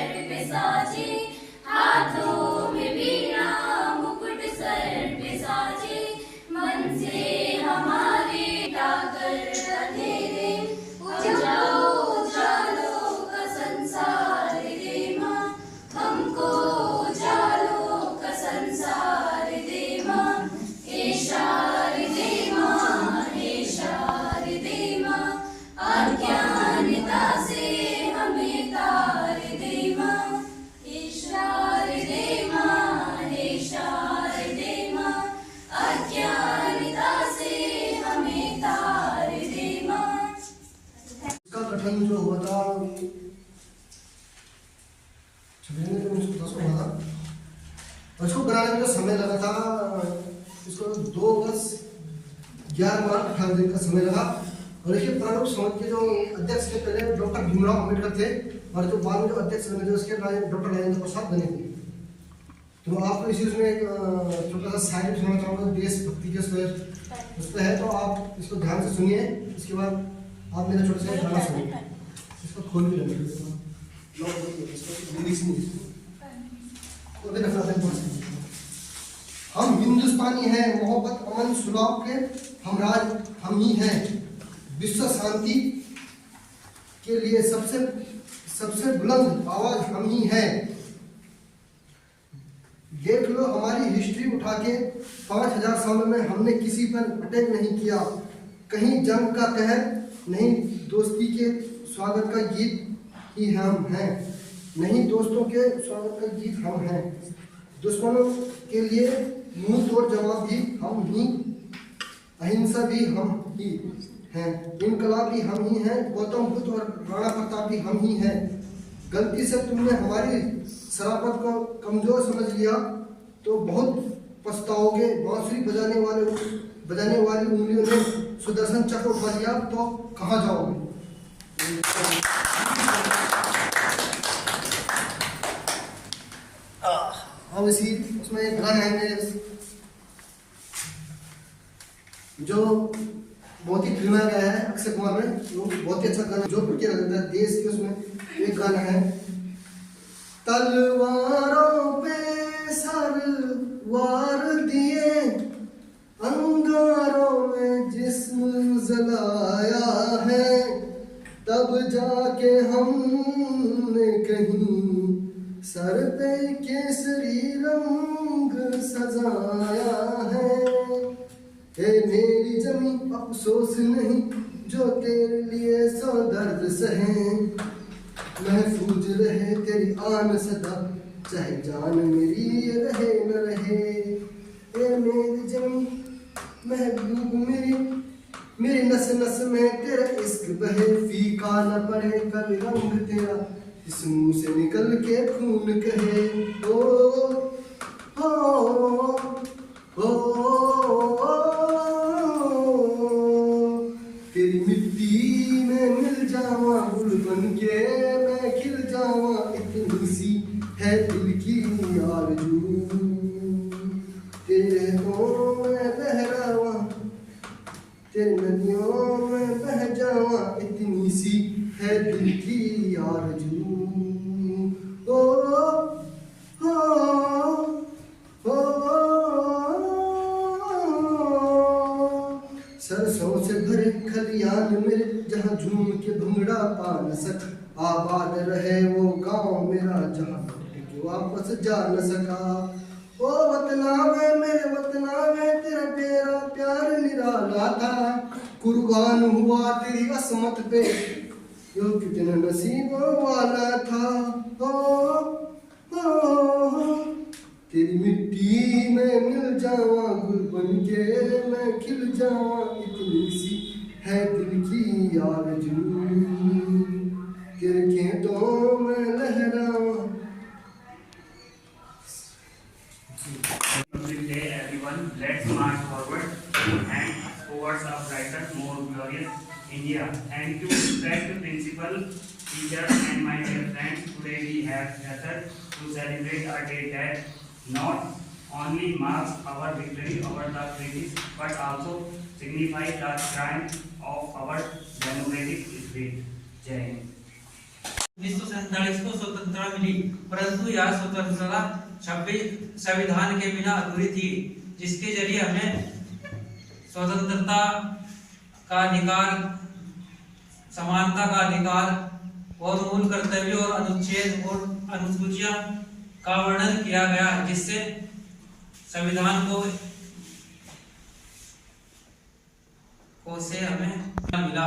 Shirt पे साजे, हाथों में वीणा मुकुट सर पे साजे, मन से हमारे डाकर अंधेरे, उजाओ उजालों का संसार दे माँ, हमको उजालों का संसार दे माँ, हे शारदे माँ, हे शारदे माँ, अज्ञानता से हमें तार दे माँ, हे शारदे माँ, हे शारदे माँ, अज्ञानता से हमें तार दे माँ। इसका गठन जो हुआ था और इसको बनाने में जो समय लगा था, इसको 2 वर्ष 11 माह 18 दिन का समय लगा। और देखिए प्रारूप समाज के जो अध्यक्ष के पहले डॉक्टर भीमराव अम्बेडकर थे, और जो बाद में जो अध्यक्ष बने थे उसके डॉक्टर राजेंद्र प्रसाद बने थे। तो आपको इसी उसमें एक छोटा सा शायरी सुनाना चाहूँगा, देशभक्ति के उस पर है, तो आप इसको ध्यान से सुनिए। इसके बाद आप मेरा छोटा सा गाना सुनिए, इसको खोल भी लेंगे। हम हिंदुस्तानी हैं, मोहब्बत अमन सुलह के हम राज हम ही हैं, विश्व शांति के लिए सबसे बुलंद आवाज हम ही हैं। देख लो हमारी हिस्ट्री उठा के, 5000 सालों में हमने किसी पर अटैक नहीं किया, कहीं जंग का कहर नहीं, दोस्ती के स्वागत का गीत ही हम हैं, नहीं दोस्तों के स्वागत का गीत हम हैं। दुश्मनों के लिए मुंह तोड़ जवाब भी हम ही, अहिंसा भी हम ही हैं, इनकलाब भी हम ही हैं, गौतम बुद्ध और राणा प्रताप भी हम ही हैं। गलती से तुमने हमारी शराफत को कमजोर समझ लिया तो बहुत पछताओगे, बांसुरी बजाने वाली उंगलियों ने सुदर्शन चक्र उठा लिया तो कहाँ जाओगे। अब इसी उसमें एक गाना है मेरे जो बहुत ही फिल्माया गया है अक्षय कुमार में, जो बहुत ही अच्छा गाना जो किया जाता है देश के, उसमें एक गाना है, तलवारों पे सर वार दिए, अंगारों में जिस्म जलाया है, तब जाके हमने कहीं सर पे केसरी रंग सजाया है। हे मेरी जमी अफसोस नहीं जो तेरे लिए सौ दर्द सहे, महफूज रहे तेरी आन सदा, चाहे जान मेरी रहे न रहे। हे मेरी जमी महबूब मेरी नस नस में तेरा इश्क बहे, फीका न पड़े कभी रंग तेरा, इस मुंह से निकल के खून कहे। ओ हो हो तेरी मिट्टी में मिल जावा, गुल बन के मैं खिल जावा, इतनी सी है दिल की आरज़ू, तेरे होठों में लहरावा, तेरी नदियों में बह जावा, इतनी सी है दिल की आरज़ू। ओ हो हो सरसों से भरे खलियान मेरे, जहाँ झूम के भंगड़ा पा न सक, आबाद रहे वो गांव मेरा, जहाँ के वापस जा न सका। ओ वतना में मेरे वतना में तेरा प्यार निराला था, कुर्बान हुआ तेरी असमत पे, यो कितना नसीबों वाला था। तेरी मिट्टी में मिल जावा, गुल बन के मैं खिल जावा, इतनी सी है दिल की आरज़ू, तेरे खेतों में लहरावा। Good day everyone, let's march forward and towards a brighter, more glorious India. Thank you respected principal, teachers and my dear friends. Today we have gathered to celebrate a day that not only marks our victory over the British but also signifies the triumph of our democratic spirit. Jai Hind. 1947 को स्वतंत्रता मिली, परंतु यह स्वतंत्रता 26 संविधान के बिना अधूरी थी, जिसके जरिए हमें स्वतंत्रता का अधिकार, समानता का अधिकार और मूल कर्तव्य और अनुच्छेद और अनुसूचियां का वर्णन किया गया, जिससे संविधान को से हमें मिला।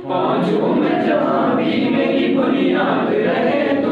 पहुंचूं मैं जहां भी मेरी बुनियाद रहे।